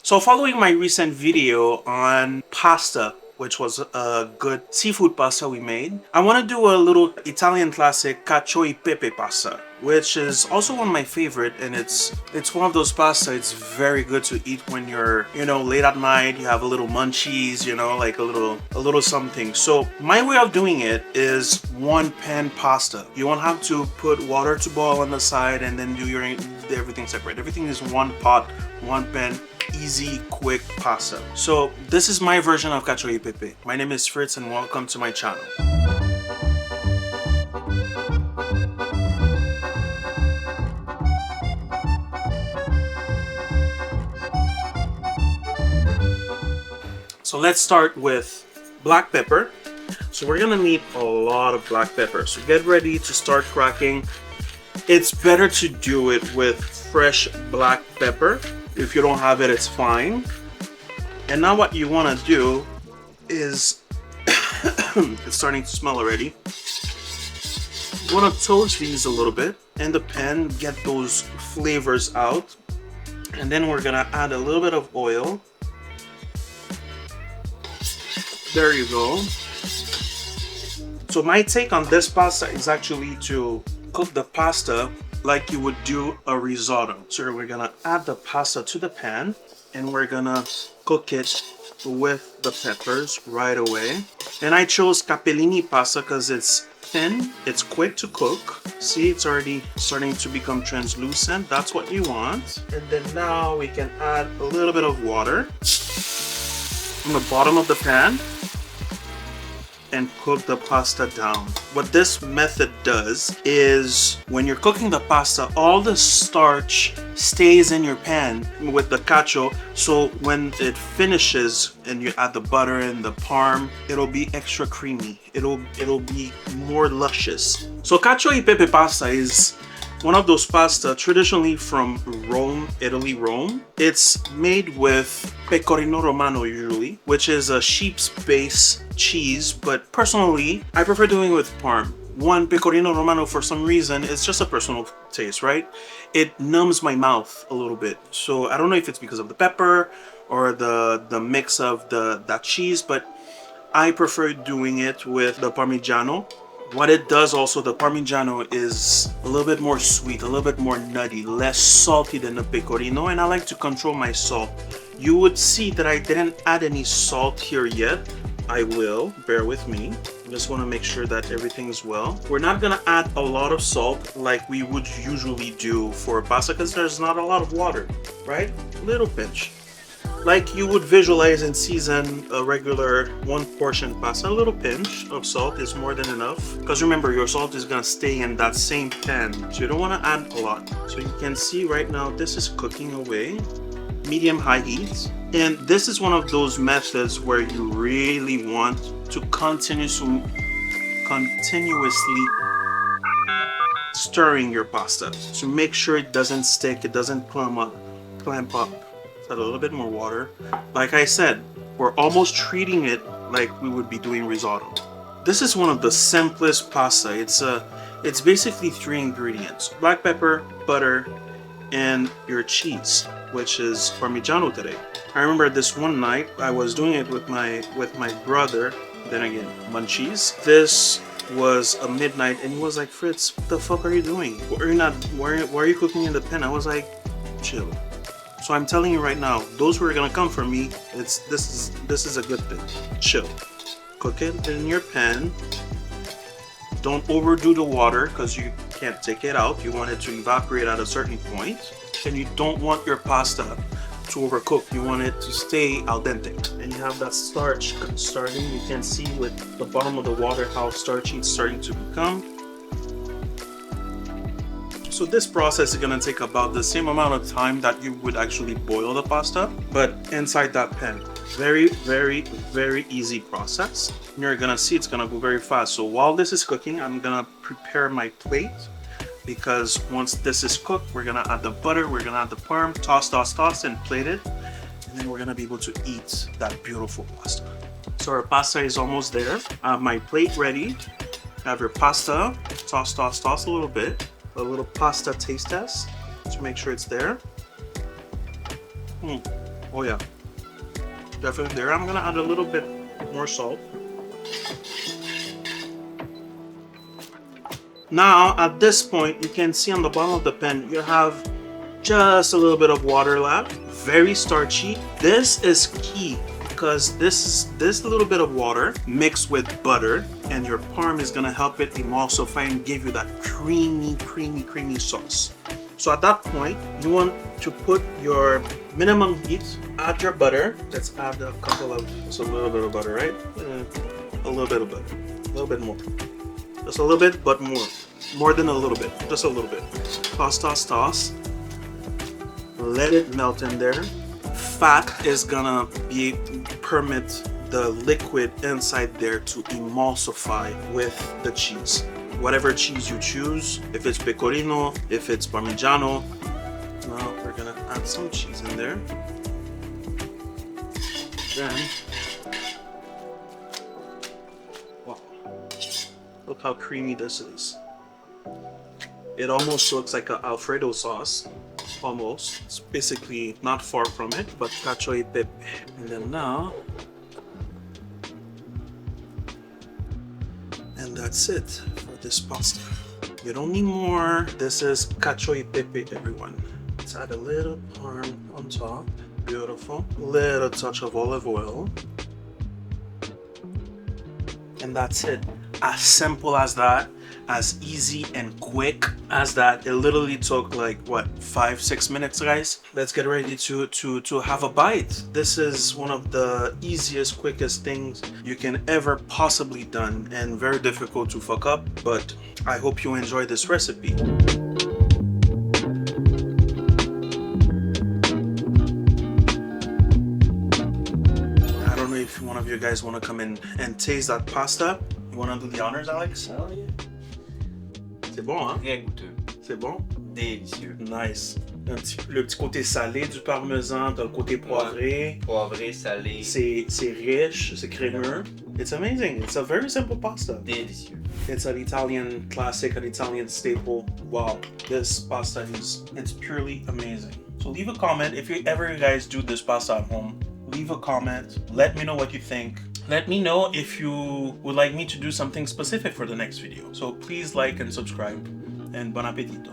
So following my recent video on pasta, which was a good seafood pasta we made, I want to do a little Italian classic cacio e pepe pasta, which is also one of my favorite, and it's one of those pasta it's very good to eat when you're, late at night, you have a little munchies, like a little something. So my way of doing it is one pan pasta. You won't have to put water to boil on the side and then do everything separate. Everything is one pot, one pan, easy, quick pasta. So this is my version of cacio e pepe. My name is Fritz and welcome to my channel. So let's start with black pepper. So we're gonna need a lot of black pepper. So get ready to start cracking. It's better to do it with fresh black pepper. If you don't have it, it's fine. And now what you want to do is, it's starting to smell already. You want to toast these a little bit in the pan, get those flavors out. And then we're going to add a little bit of oil. There you go. So my take on this pasta is actually to cook the pasta like you would do a risotto. So we're gonna add the pasta to the pan and we're gonna cook it with the peppers right away. And I chose capellini pasta because it's thin, it's quick to cook. See, it's already starting to become translucent. That's what you want. And then now we can add a little bit of water on the bottom of the pan and cook the pasta down. What this method does is when you're cooking the pasta, all the starch stays in your pan with the cacio, so when it finishes and you add the butter and the parm, it'll be extra creamy. It'll be more luscious. So cacio e pepe pasta is one of those pasta traditionally from Rome, Italy, Rome. It's made with pecorino romano usually, which is a sheep's base cheese, but personally, I prefer doing it with parm. One, pecorino romano, for some reason, it's just a personal taste, right? It numbs my mouth a little bit. So I don't know if it's because of the pepper or the mix of that cheese, but I prefer doing it with the Parmigiano. What it does also, the Parmigiano is a little bit more sweet, a little bit more nutty, less salty than the pecorino, and I like to control my salt. You would see that I didn't add any salt here yet. I will, bear with me. I just want to make sure that everything is well. We're not gonna add a lot of salt like we would usually do for pasta because there's not a lot of water, right? Little pinch. Like you would visualize and season a regular one portion pasta, a little pinch of salt is more than enough. Because remember, your salt is gonna stay in that same pan, so you don't wanna add a lot. So you can see right now, this is cooking away, medium-high heat. And this is one of those methods where you really want to continuously stirring your pasta to make sure it doesn't stick, it doesn't clamp up. Add a little bit more water. Like I said, we're almost treating it like we would be doing risotto. This is one of the simplest pasta. It's basically 3 ingredients: black pepper, butter, and your cheese, which is Parmigiano today. I remember this one night I was doing it with my brother. Then again, munchies. This was a midnight, and he was like, "Fritz, what the fuck are you doing? Why are you cooking in the pan?" I was like, "Chill." So I'm telling you right now, those who are gonna come for me, this is a good thing. Chill. Cook it in your pan. Don't overdo the water because you can't take it out. You want it to evaporate at a certain point. And you don't want your pasta to overcook. You want it to stay al dente. And you have that starch starting. You can see with the bottom of the water how starchy it's starting to become. So this process is gonna take about the same amount of time that you would actually boil the pasta, but inside that pan. Very, very, very easy process. You're gonna see it's gonna go very fast. So while this is cooking, I'm gonna prepare my plate, because once this is cooked, we're gonna add the butter, we're gonna add the parm, toss, and plate it. And then we're gonna be able to eat that beautiful pasta. So our pasta is almost there. I have my plate ready. Have your pasta, toss a little bit. A little pasta taste test to make sure it's there. Oh yeah, definitely there. I'm gonna add a little bit more salt. Now at this point, you can see on the bottom of the pan, you have just a little bit of water left. Very starchy. This is key because this little bit of water mixed with butter and your parm is gonna help it emulsify and give you that creamy sauce. So at that point, you want to put your minimum heat, add your butter. Let's add a little bit of butter, right? A little bit of butter, a little bit more. Just a little bit, but more. More than a little bit, just a little bit. Toss. Let it melt in there. Fat is gonna permit the liquid inside there to emulsify with the cheese. Whatever cheese you choose, if it's pecorino, if it's parmigiano. Now we're gonna add some cheese in there. Then, wow, look how creamy this is. It almost looks like an Alfredo sauce. Almost. It's basically not far from it, but cacio e pepe. And then now, and that's it for this pasta. You don't need more. This is cacio e pepe, everyone. Let's add a little parm on top. Beautiful. Little touch of olive oil. And that's it. As simple as that. As easy and quick as that. It literally took like what, 5-6 minutes, guys. Let's get ready to have a bite. This is one of the easiest, quickest things you can ever possibly done, and very difficult to fuck up, but I hope you enjoy this recipe. I don't know if one of you guys want to come in and taste that pasta. You want to do the honors, Alex? Oh yeah. C'est bon, hein? Très goûteux. C'est bon? Délicieux. Nice. Le petit côté salé du parmesan, t'as le côté poivré. Poivré, salé. C'est riche, c'est crémeux. It's amazing. It's a very simple pasta. Délicieux. It's an Italian classic, an Italian staple. Wow, this pasta it's purely amazing. So leave a comment if you guys do this pasta at home. Leave a comment. Let me know what you think. Let me know if you would like me to do something specific for the next video. So please like and subscribe, and bon appetito.